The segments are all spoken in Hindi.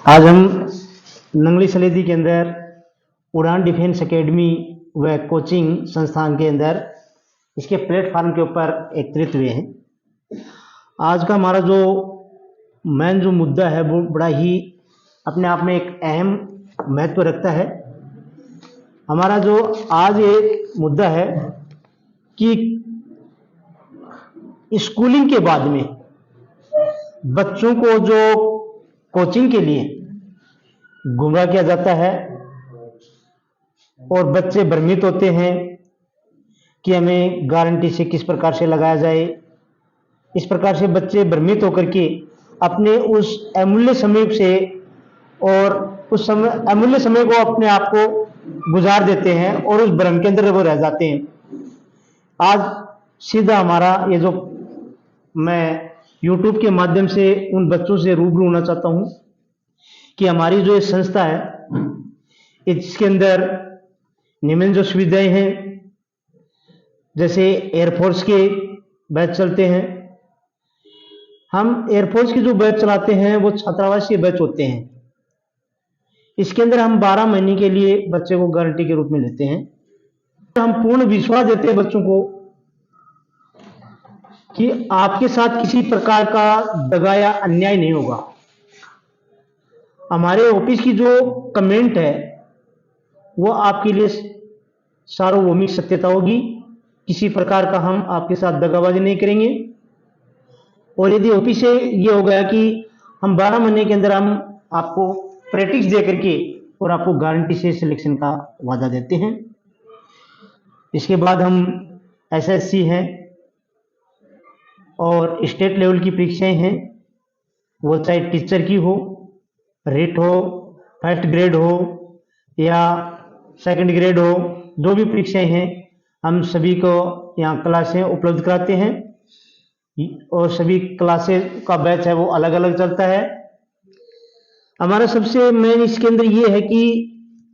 आज हम नंगली सलेदी के अंदर उड़ान डिफेंस एकेडमी व कोचिंग संस्थान के अंदर इसके प्लेटफार्म के ऊपर एकत्रित हुए हैं। आज का हमारा जो मेन जो मुद्दा है वो बड़ा ही अपने आप में एक अहम महत्व रखता है। हमारा जो आज एक मुद्दा है कि स्कूलिंग के बाद में बच्चों को जो कोचिंग के लिए गुमराह किया जाता है और बच्चे भ्रमित होते हैं कि हमें गारंटी से किस प्रकार से लगाया जाए। इस प्रकार से बच्चे भ्रमित होकर के अपने उस अमूल्य समय से और उस समय अमूल्य समय को अपने आप को गुजार देते हैं और उस भ्रम के अंदर वो रह जाते हैं। आज सीधा हमारा ये जो मैं YouTube के माध्यम से उन बच्चों से रूबरू होना चाहता हूं कि हमारी जो ये संस्था है इसके अंदर निम्न जो सुविधाएं हैं, जैसे एयरफोर्स के बैच चलते हैं। हम एयरफोर्स के जो बैच चलाते हैं वो छात्रावासीय बैच होते हैं। इसके अंदर हम 12 महीने के लिए बच्चे को गारंटी के रूप में लेते हैं। हम पूर्ण विश्वास देते हैं बच्चों को कि आपके साथ किसी प्रकार का दगा या अन्याय नहीं होगा। हमारे ऑफिस की जो कमेंट है वो आपके लिए सार्वभौमिक सत्यता होगी। किसी प्रकार का हम आपके साथ दगाबाजी नहीं करेंगे। और यदि ऑफिस से ये हो गया कि हम 12 महीने के अंदर हम आपको प्रैक्टिस दे करके और आपको गारंटी से सिलेक्शन का वादा देते हैं। इसके बाद हम एसएससी हैं और स्टेट लेवल की परीक्षाएं हैं, वो चाहे टीचर की हो, रेट हो, फर्स्ट ग्रेड हो या सेकंड ग्रेड हो, जो भी परीक्षाएं हैं हम सभी को यहाँ क्लासें उपलब्ध कराते हैं और सभी क्लासेस का बैच है वो अलग अलग चलता है। हमारा सबसे मेन इसके अंदर ये है कि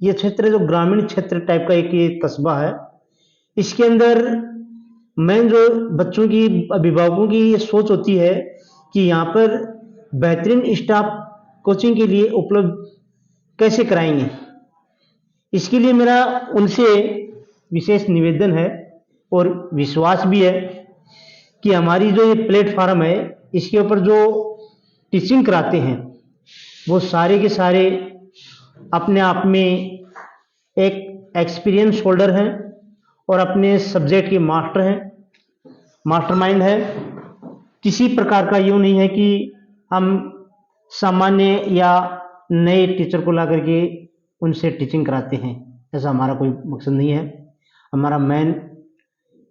ये क्षेत्र जो ग्रामीण क्षेत्र टाइप का एक ये कस्बा है, इसके अंदर मेन जो बच्चों की अभिभावकों की ये सोच होती है कि यहाँ पर बेहतरीन स्टाफ कोचिंग के लिए उपलब्ध कैसे कराएंगे। इसके लिए मेरा उनसे विशेष निवेदन है और विश्वास भी है कि हमारी जो ये प्लेटफार्म है इसके ऊपर जो टीचिंग कराते हैं वो सारे के सारे अपने आप में एक एक्सपीरियंस होल्डर हैं और अपने सब्जेक्ट के मास्टर हैं, मास्टरमाइंड है। किसी प्रकार का यूं नहीं है कि हम सामान्य या नए टीचर को ला करके उनसे टीचिंग कराते हैं, ऐसा हमारा कोई मकसद नहीं है। हमारा मेन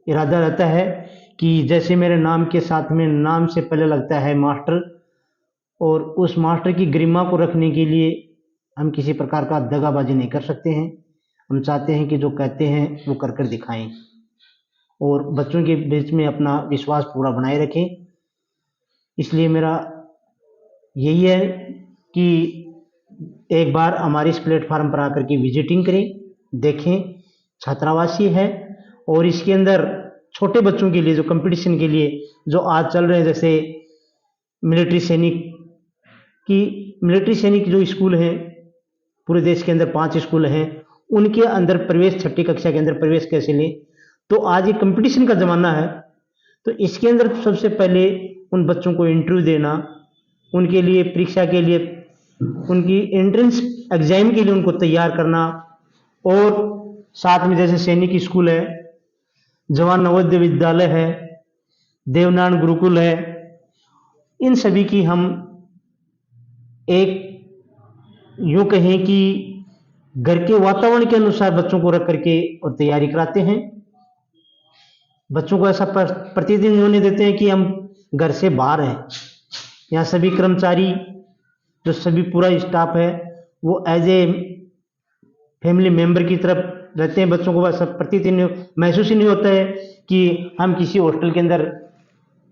इरादा रहता है कि जैसे मेरे नाम के साथ में नाम से पहले लगता है मास्टर, और उस मास्टर की गरिमा को रखने के लिए हम किसी प्रकार का दगाबाजी नहीं कर सकते हैं। हम चाहते हैं कि जो कहते हैं वो कर कर दिखाएं और बच्चों के बीच में अपना विश्वास पूरा बनाए रखें। इसलिए मेरा यही है कि एक बार हमारे इस प्लेटफार्म पर आकर के विजिटिंग करें, देखें। छात्रावासी है और इसके अंदर छोटे बच्चों के लिए जो कंपटीशन के लिए जो आज चल रहे हैं, जैसे मिलिट्री सैनिक जो स्कूल हैं पूरे देश के अंदर 5 स्कूल हैं, उनके अंदर प्रवेश 6ठी कक्षा के अंदर प्रवेश कैसे लें। तो आज ये कंपटीशन का ज़माना है, तो इसके अंदर सबसे पहले उन बच्चों को इंटरव्यू देना, उनके लिए परीक्षा के लिए उनकी एंट्रेंस एग्जाम के लिए उनको तैयार करना, और साथ में जैसे सैनिक स्कूल है, जवान नवोदय विद्यालय है, देवनारायण गुरुकुल है, इन सभी की हम एक यूं कहें कि घर के वातावरण के अनुसार बच्चों को रख करके और तैयारी कराते हैं। बच्चों को ऐसा प्रतिदिन होने देते हैं कि हम घर से बाहर हैं। यहाँ सभी कर्मचारी जो सभी पूरा स्टाफ है वो एज ए फैमिली मेंबर की तरफ रहते हैं। बच्चों को ऐसा प्रतिदिन महसूस ही नहीं होता है कि हम किसी हॉस्टल के अंदर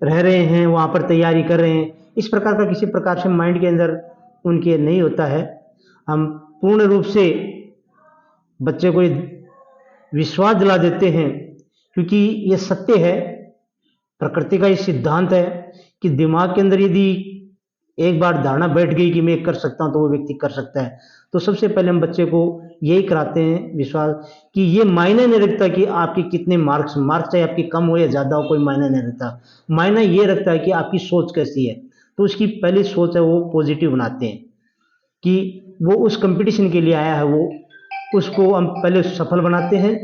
रह रहे हैं, वहाँ पर तैयारी कर रहे हैं। इस प्रकार का किसी प्रकार से माइंड के अंदर उनके नहीं होता है। हम पूर्ण रूप से बच्चे को विश्वास दिला देते हैं, क्योंकि ये सत्य है, प्रकृति का ये सिद्धांत है कि दिमाग के अंदर यदि एक बार धारणा बैठ गई कि मैं कर सकता हूँ तो वो व्यक्ति कर सकता है। तो सबसे पहले हम बच्चे को यही कराते हैं विश्वास कि ये मायने नहीं रखता कि आपके कितने मार्क्स चाहे आपके कम हो या ज़्यादा हो, कोई मायने नहीं रखता। मायना ये रखता है कि आपकी सोच कैसी है। तो उसकी पहली सोच है वो पॉजिटिव बनाते हैं कि वो उस कंपटीशन के लिए आया है, वो उसको हम पहले सफल बनाते हैं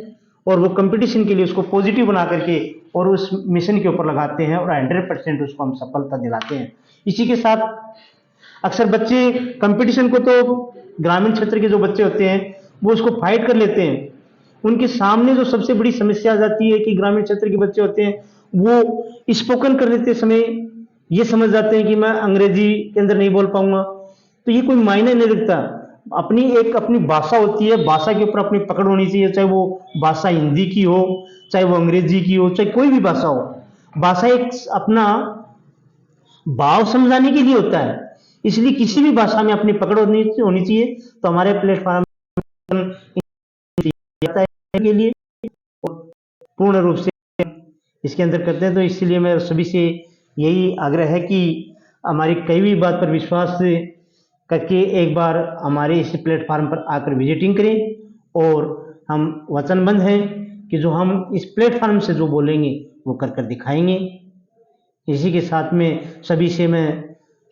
और वो कंपटीशन के लिए उसको पॉजिटिव बना करके और उस मिशन के ऊपर लगाते हैं और 100% उसको हम सफलता दिलाते हैं। इसी के साथ अक्सर बच्चे कंपटीशन को तो ग्रामीण क्षेत्र के जो बच्चे होते हैं वो उसको फाइट कर लेते हैं। उनके सामने जो सबसे बड़ी समस्या आ जाती है कि ग्रामीण क्षेत्र के बच्चे होते हैं वो स्पोकन करते समय ये समझ जाते हैं कि मैं अंग्रेजी के अंदर नहीं बोल पाऊंगा। तो ये कोई मायने नहीं रखता। अपनी भाषा होती है, भाषा के ऊपर अपनी पकड़ होनी चाहिए, चाहे वो भाषा हिंदी की हो, चाहे वो अंग्रेजी की हो, चाहे कोई भी भाषा हो। भाषा एक अपना भाव समझाने के लिए होता है, इसलिए किसी भी भाषा में अपनी पकड़ होनी चाहिए। तो हमारे प्लेटफॉर्म के लिए पूर्ण रूप से इसके अंदर करते हैं। तो इसलिए मैं सभी से यही आग्रह है कि हमारी कई भी बात पर विश्वास करके एक बार हमारे इस प्लेटफॉर्म पर आकर विजिटिंग करें और हम वचनबद्ध हैं कि जो हम इस प्लेटफॉर्म से जो बोलेंगे वो कर दिखाएंगे। इसी के साथ में सभी से मैं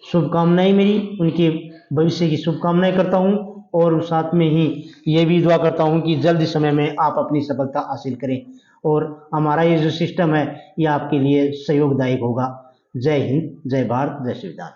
शुभकामनाएं, मेरी उनके भविष्य की शुभकामनाएं करता हूं और साथ में ही ये भी दुआ करता हूं कि जल्द समय में आप अपनी सफलता हासिल करें और हमारा ये जो सिस्टम है ये आपके लिए सहयोगदायक होगा। जय हिंद, जय भारत, जय संविधान।